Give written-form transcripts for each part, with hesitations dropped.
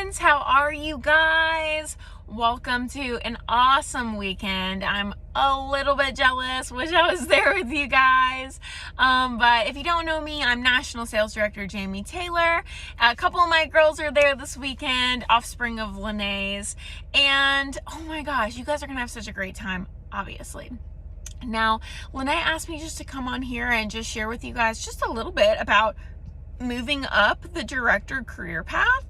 friends, how are you guys? Welcome to an awesome weekend. I'm a little bit jealous, wish I was there with you guys. But if you don't know me, I'm National Sales Director Jamie Taylor. A couple of my girls are there this weekend, offspring of Lene's. And oh my gosh, you guys are gonna have such a great time, obviously. Now, Lene asked me just to come on here and just share with you guys just a little bit about moving up the director career path.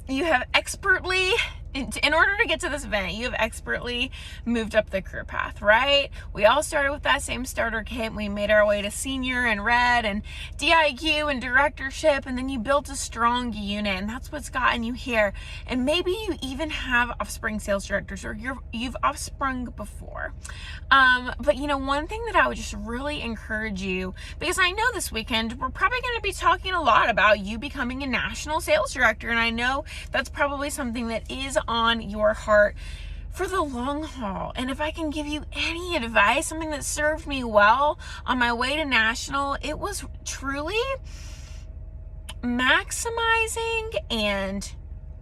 You have expertly, in order to get to this event, you have expertly moved up the career path, right? We all started with that same starter kit. We made our way to senior and red and DIQ and directorship, and then you built a strong unit, and that's what's gotten you here. And maybe you even have offspring sales directors, or you've offsprung before. But you know, one thing that I would just really encourage you, because I know this weekend we're probably going to be talking a lot about you becoming a national sales director, and I know that's probably something that is on your heart for the long haul. And if I can give you any advice, something that served me well on my way to national, it was truly maximizing and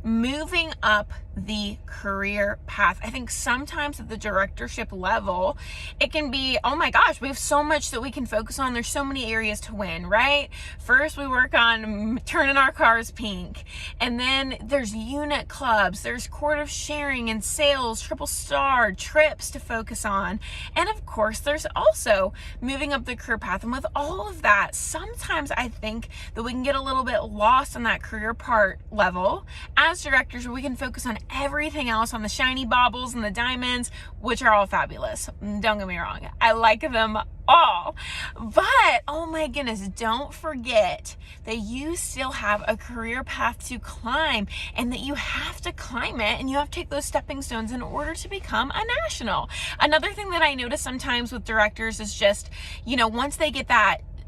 moving up the career path. I think sometimes at the directorship level, it can be, oh my gosh, we have so much that we can focus on. There's so many areas to win, right? First, we work on turning our cars pink. And then there's unit clubs, there's court of sharing and sales, triple star, trips to focus on. And of course, there's also moving up the career path. And with all of that, sometimes I think that we can get a little bit lost on that career part level. As directors, we can focus on everything else, on the shiny baubles and the diamonds, which are all fabulous. Don't get me wrong, I like them all. But oh my goodness, don't forget that you still have a career path to climb, and that you have to climb it, and you have to take those stepping stones in order to become a national. Another thing that I notice sometimes with directors is just, you know, once they get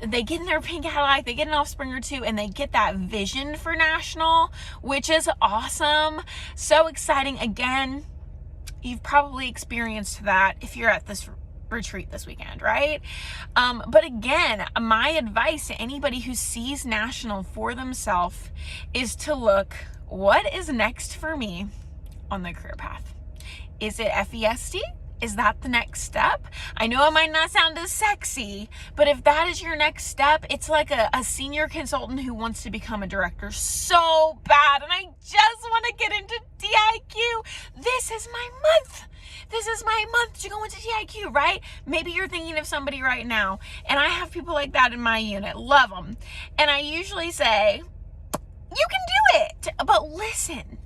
in their pink Cadillac, they get an offspring or two, and they get that vision for national, which is awesome. So exciting. Again, you've probably experienced that if you're at this retreat this weekend, right? But again, my advice to anybody who sees national for themselves is to look, what is next for me on the career path? Is it FESD? Is that the next step? I know it might not sound as sexy, but if that is your next step, it's like a senior consultant who wants to become a director so bad, and I just want to get into DIQ. This is my month. This is my month to go into DIQ, right? Maybe you're thinking of somebody right now, and I have people like that in my unit. Love them. And I usually say, you can do it. But listen.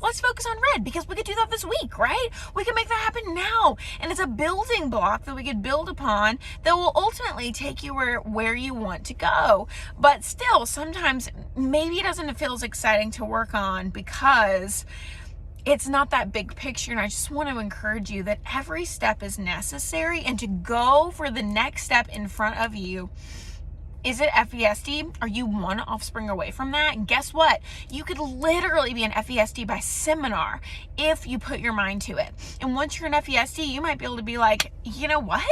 Let's focus on red, because we could do that this week, right? We can make that happen now. And it's a building block that we could build upon that will ultimately take you where you want to go. But still, sometimes maybe it doesn't feel as exciting to work on because it's not that big picture. And I just want to encourage you that every step is necessary, and to go for the next step in front of you. Is it FESD? Are you one offspring away from that? And guess what? You could literally be an FESD by seminar if you put your mind to it. And once you're an FESD, you might be able to be like, you know what?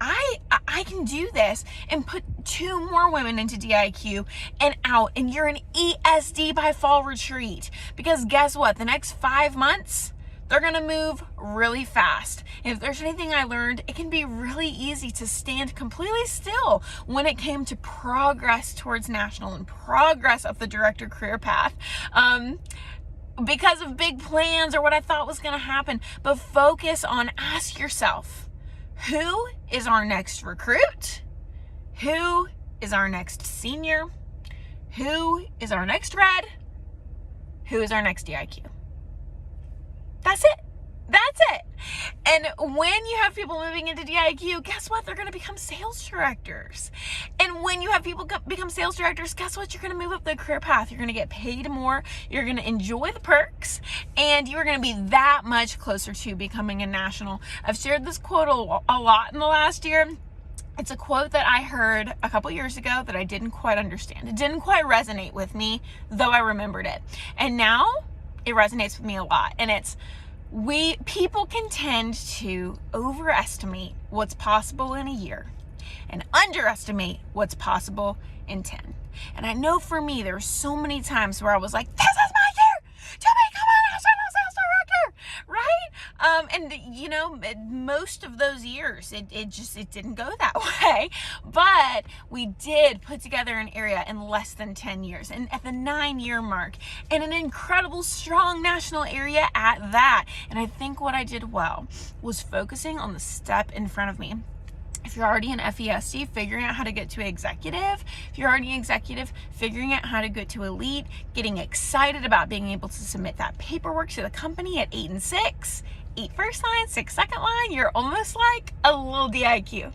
I can do this, and put 2 more women into DIQ and out, and you're an ESD by fall retreat. Because guess what? The next 5 months, they're going to move really fast. And if there's anything I learned, it can be really easy to stand completely still when it came to progress towards national and progress up the director career path. Because of big plans or what I thought was going to happen. But focus on, ask yourself, who is our next recruit? Who is our next senior? Who is our next red? Who is our next DIQ? That's it. That's it. And when you have people moving into DIQ, guess what? They're going to become sales directors. And when you have people become sales directors, guess what? You're going to move up the career path. You're going to get paid more. You're going to enjoy the perks, and you're going to be that much closer to becoming a national. I've shared this quote a lot in the last year. It's a quote that I heard a couple years ago that I didn't quite understand. It didn't quite resonate with me, though I remembered it. And now it resonates with me a lot. And it's, people can tend to overestimate what's possible in a year and underestimate what's possible in 10. And I know for me, there were so many times where I was like, this is my year to become a national sales director, right? And you know, most of those years, it didn't go that way. But we did put together an area in less than 10 years, and at the 9-year mark, and an incredible, strong national area at that. And I think what I did well was focusing on the step in front of me. If you're already an FESD, figuring out how to get to executive. If you're already executive, figuring out how to get to elite, getting excited about being able to submit that paperwork to the company at 8 and 6, 8 first line, 6 second line. You're almost like a little DIQ,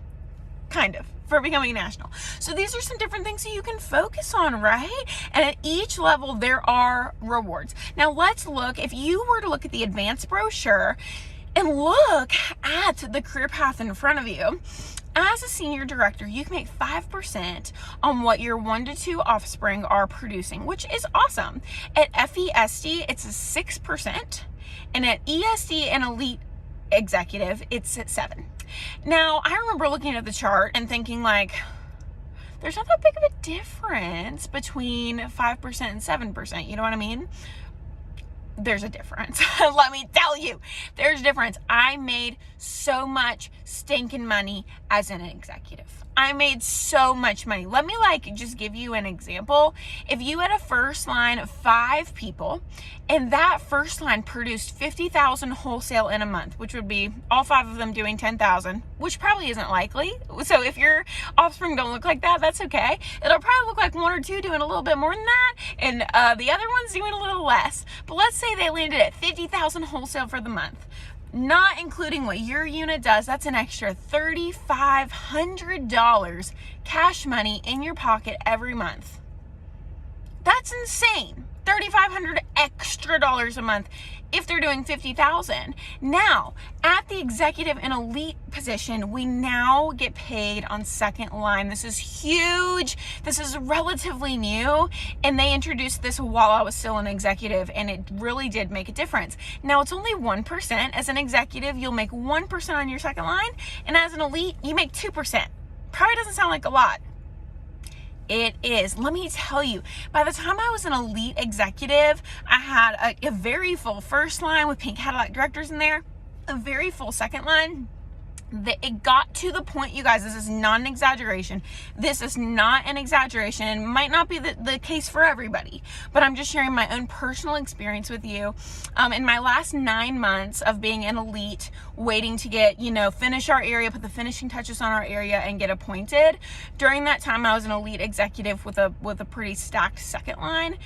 kind of, for becoming national. So these are some different things that you can focus on, right? And at each level, there are rewards. Now let's look, if you were to look at the advanced brochure and look at the career path in front of you, as a senior director, you can make 5% on what your 1 to 2 offspring are producing, which is awesome. At FESD, it's a 6%, and at ESD and Elite Executive, it's at 7%. Now, I remember looking at the chart and thinking like, there's not that big of a difference between 5% and 7%. You know what I mean? There's a difference. Let me tell you, there's a difference. I made so much stinking money as an executive. I made so much money. Let me just give you an example. If you had a first line of 5 people and that first line produced 50,000 wholesale in a month, which would be all 5 of them doing 10,000, which probably isn't likely. So if your offspring don't look like that, that's okay. It'll probably look like 1 or 2 doing a little bit more than that, and the other ones doing a little less. But let's say they landed at 50,000 wholesale for the month. Not including what your unit does, that's an extra $3,500 cash money in your pocket every month. That's insane. $3,500 extra dollars a month if they're doing 50,000. Now, at the executive and elite position, we now get paid on second line. This is huge. This is relatively new, and they introduced this while I was still an executive, and it really did make a difference. Now, it's only 1%. As an executive, you'll make 1% on your second line, and as an elite, you make 2%. Probably doesn't sound like a lot. It is. Let me tell you, by the time I was an elite executive, I had a very full first line with pink Cadillac directors in there, a very full second line. It got to the point, you guys, this is not an exaggeration. This is not an exaggeration, and might not be the case for everybody, but I'm just sharing my own personal experience with you. In my last 9 months of being an elite, waiting to get, finish our area, put the finishing touches on our area, and get appointed. During that time, I was an elite executive with a pretty stacked second line.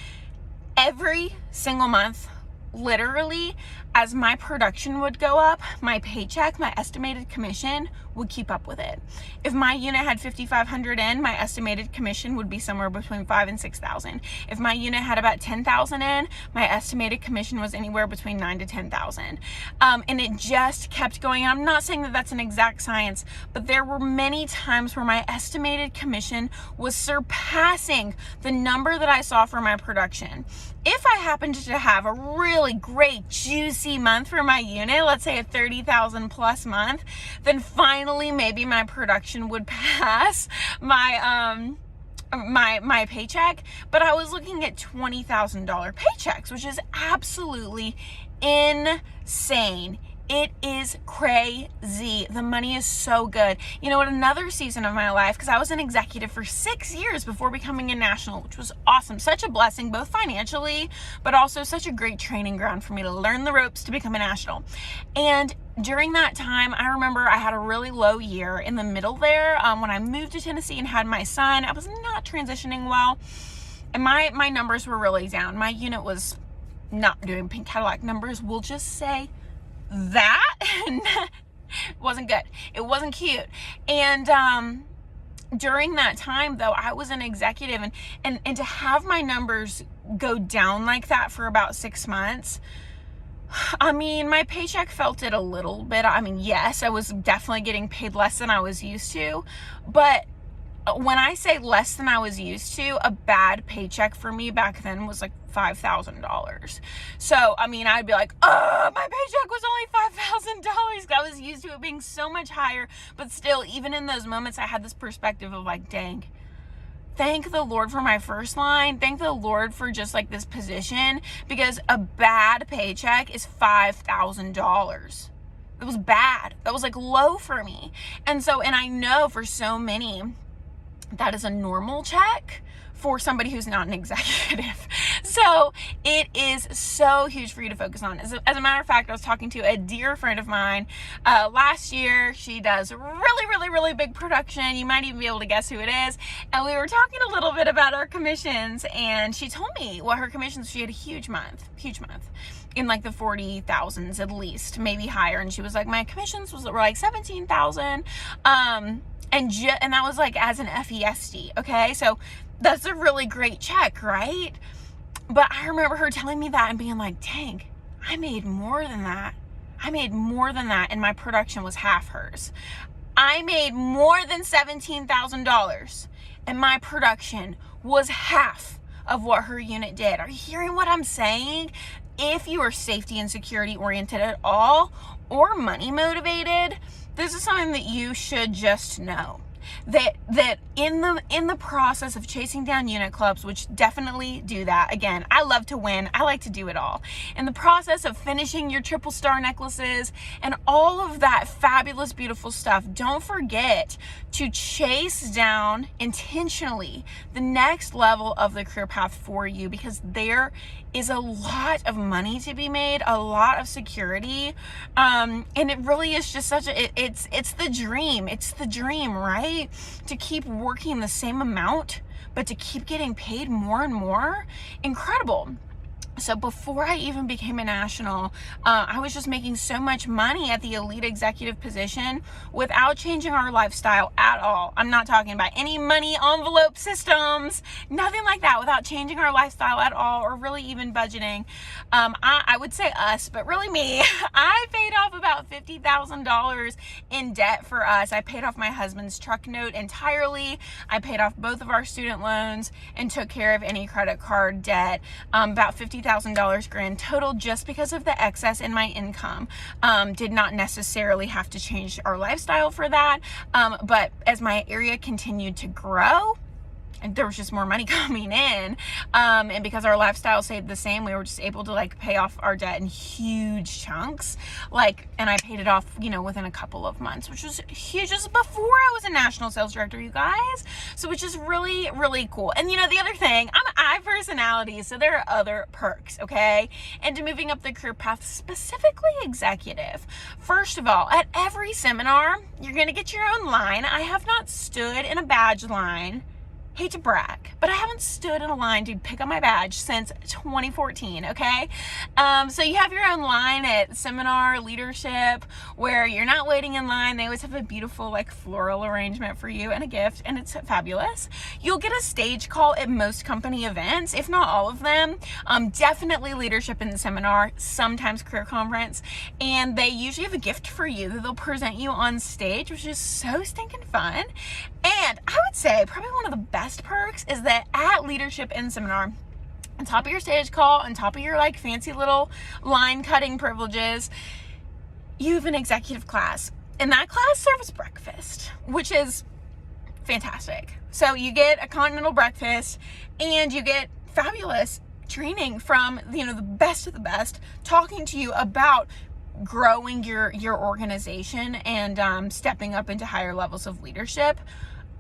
Every single month, literally, as my production would go up, my paycheck, my estimated commission would keep up with it. If my unit had 5,500 in, my estimated commission would be somewhere between 5,000 and 6,000. If my unit had about 10,000 in, my estimated commission was anywhere between 9,000 to 10,000. And it just kept going. I'm not saying that that's an exact science, but there were many times where my estimated commission was surpassing the number that I saw for my production. If I happened to have a really great, juicy month for my unit, let's say a 30,000 plus month, then finally maybe my production would pass my my paycheck. But I was looking at $20,000 paychecks, which is absolutely insane. It is crazy. The money is so good. You know what? Another season of my life, because I was an executive for 6 years before becoming a national, which was awesome. Such a blessing, both financially, but also such a great training ground for me to learn the ropes to become a national. And during that time, I remember I had a really low year in the middle there. When I moved to Tennessee and had my son, I was not transitioning well. And my numbers were really down. My unit was not doing pink Cadillac numbers. We'll just say that wasn't good. It wasn't cute. And during that time, though, I was an executive, and to have my numbers go down like that for about 6 months, I mean, my paycheck felt it a little bit. I mean, yes, I was definitely getting paid less than I was used to, but when I say less than I was used to, a bad paycheck for me back then was like $5,000. So, I mean, I'd be like, oh, my paycheck was only $5,000. I was used to it being so much higher. But still, even in those moments, I had this perspective of like, dang, thank the Lord for my first line. Thank the Lord for just like this position, because a bad paycheck is $5,000. It was bad. That was like low for me. And I know for so many, that is a normal check for somebody who's not an executive. So it is so huge for you to focus on. As a matter of fact, I was talking to a dear friend of mine last year. She does really big production. You might even be able to guess who it is. And we were talking a little bit about our commissions, and she told me what her commissions, she had a huge month in like the 40,000s at least, maybe higher. And she was like, my commissions were like 17,000. And that was like as an FESD. Okay. So that's a really great check, right? But I remember her telling me that and being like, dang, I made more than that. And my production was half hers. I made more than $17,000 and my production was half of what her unit did. Are you hearing what I'm saying? If you are safety and security oriented at all, or money motivated, this is something that you should just know. That in the process of chasing down unit clubs, which definitely do that. Again, I love to win. I like to do it all. In the process of finishing your triple star necklaces and all of that fabulous, beautiful stuff, don't forget to chase down intentionally the next level of the career path for you, because there is a lot of money to be made, a lot of security, and it really is just it's the dream, right? To keep working the same amount, but to keep getting paid more and more. Incredible. So before I even became a national, I was just making so much money at the elite executive position without changing our lifestyle at all. I'm not talking about any money envelope systems, nothing like that, without changing our lifestyle at all, or really even budgeting. I would say us, but really me. I paid off about $50,000 in debt for us. I paid off my husband's truck note entirely. I paid off both of our student loans and took care of any credit card debt. About $50,000 grand total, just because of the excess in my income. Did not necessarily have to change our lifestyle for that, but as my area continued to grow, and there was just more money coming in, and because our lifestyle stayed the same, we were just able to like pay off our debt in huge chunks, and I paid it off, within a couple of months, which was huge. Just before I was a national sales director, you guys. So which is really cool. And the other thing, I'm an I personality, so there are other perks, okay? And to moving up the career path, specifically executive. First of all, at every seminar, you're gonna get your own line. I have not stood in a badge line. Hate to brag, but I haven't stood in a line to pick up my badge since 2014, okay? So you have your own line at seminar leadership, where you're not waiting in line. They always have a beautiful floral arrangement for you and a gift, and it's fabulous. You'll get a stage call at most company events, if not all of them. Definitely leadership in the seminar, sometimes career conference, and they usually have a gift for you that they'll present you on stage, which is so stinking fun. And I would say probably one of the best perks is that at leadership and seminar, on top of your stage call, on top of your fancy little line cutting privileges, you have an executive class, and that class serves breakfast, which is fantastic. So you get a continental breakfast, and you get fabulous training from the best of the best, talking to you about growing your organization and stepping up into higher levels of leadership.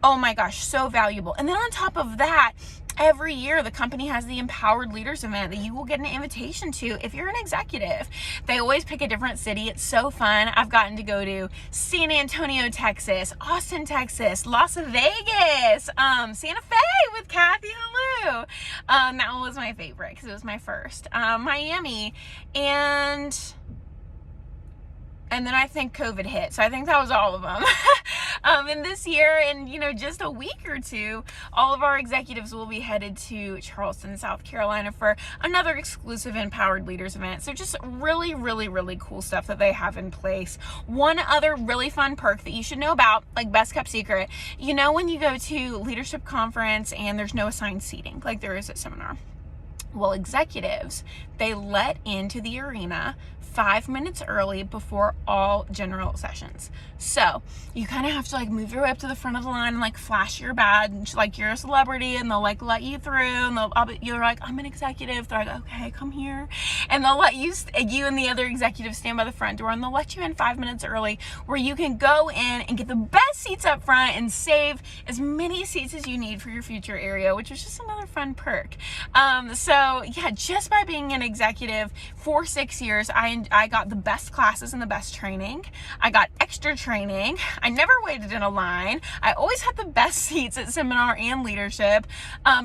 Oh my gosh, so valuable. And then on top of that, every year the company has the Empowered Leaders event that you will get an invitation to if you're an executive. They always pick a different city. It's so fun. I've gotten to go to San Antonio, Texas, Austin, Texas, Las Vegas, Santa Fe with Kathy and Lou. That one was my favorite because it was my first. Miami, and then I think COVID hit. So I think that was all of them. And this year, in just a week or two, all of our executives will be headed to Charleston, South Carolina for another exclusive Empowered Leaders event. So just really cool stuff that they have in place. One other really fun perk that you should know about, best kept secret, when you go to leadership conference and there's no assigned seating like there is at seminar. Well, executives, they let into the arena 5 minutes early before all general sessions. So you kind of have to like move your way up to the front of the line and like flash your badge like you're a celebrity, and they'll like let you through, and you're like, I'm an executive. They're like, okay, come here, and they'll let you and the other executives stand by the front door, and they'll let you in 5 minutes early, where you can go in and get the best seats up front and save as many seats as you need for your future area, which is just another fun perk. So yeah, just by being an executive for 6 years, I got the best classes and the best training. I got extra training. I never waited in a line. I always had the best seats at seminar and leadership,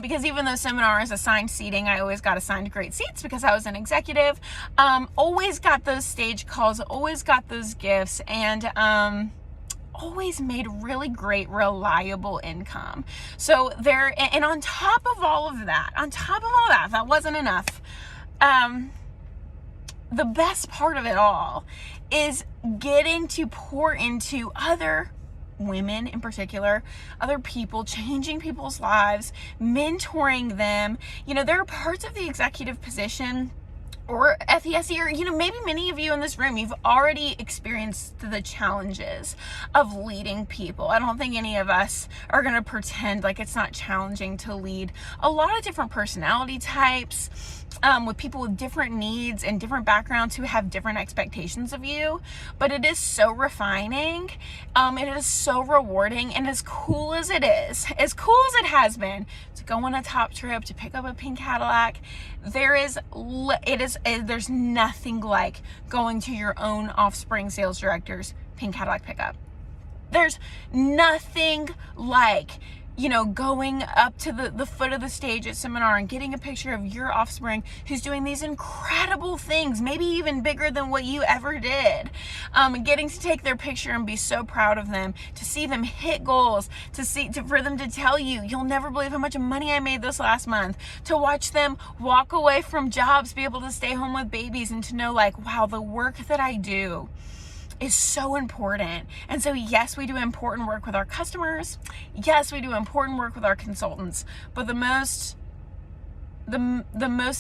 because even though seminar is assigned seating, I always got assigned great seats because I was an executive. Always got those stage calls, always got those gifts, and always made really great, reliable income. So and on top of all of that, if that wasn't enough, the best part of it all is getting to pour into other women in particular, other people, changing people's lives, mentoring them. There are parts of the executive position or FESD, or maybe many of you in this room, you've already experienced the challenges of leading people. I don't think any of us are going to pretend like it's not challenging to lead a lot of different personality types, with people with different needs and different backgrounds who have different expectations of you. But it is so refining, it is so rewarding, and as cool as it has been to go on a top trip, to pick up a pink Cadillac, there's nothing like going to your own offspring sales director's pink Cadillac pickup. There's nothing like going up to the foot of the stage at seminar and getting a picture of your offspring who's doing these incredible things, maybe even bigger than what you ever did. And getting to take their picture and be so proud of them, to see them hit goals, for them to tell you, you'll never believe how much money I made this last month, to watch them walk away from jobs, be able to stay home with babies, and to know like, wow, the work that I do is so important. And so yes, we do important work with our customers. Yes, we do important work with our consultants, but the most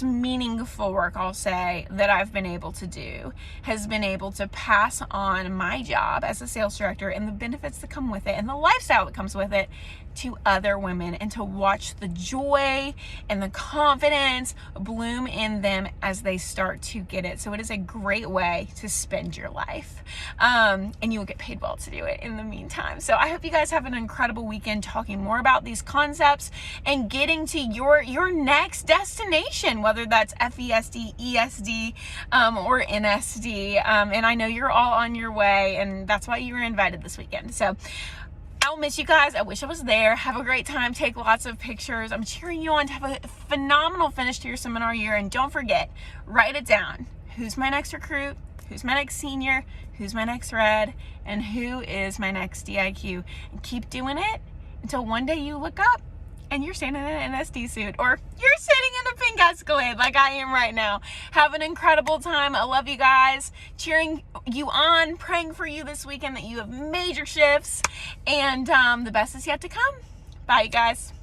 meaningful work, I'll say, that I've been able to do has been able to pass on my job as a sales director and the benefits that come with it and the lifestyle that comes with it to other women, and to watch the joy and the confidence bloom in them as they start to get it. So it is a great way to spend your life, and you will get paid well to do it in the meantime. So I hope you guys have an incredible weekend talking more about these concepts and getting to your next destination, whether that's FESD, ESD, or NSD. And I know you're all on your way, and that's why you were invited this weekend. So I'll miss you guys. I wish I was there. Have a great time. Take lots of pictures. I'm cheering you on to have a phenomenal finish to your seminar year. And don't forget, write it down. Who's my next recruit? Who's my next senior? Who's my next red? And who is my next DIQ? And keep doing it until one day you look up and you're standing in an SD suit, or you're sitting in a pink Escalade like I am right now. Have an incredible time. I love you guys. Cheering you on, praying for you this weekend that you have major shifts, and the best is yet to come. Bye, you guys.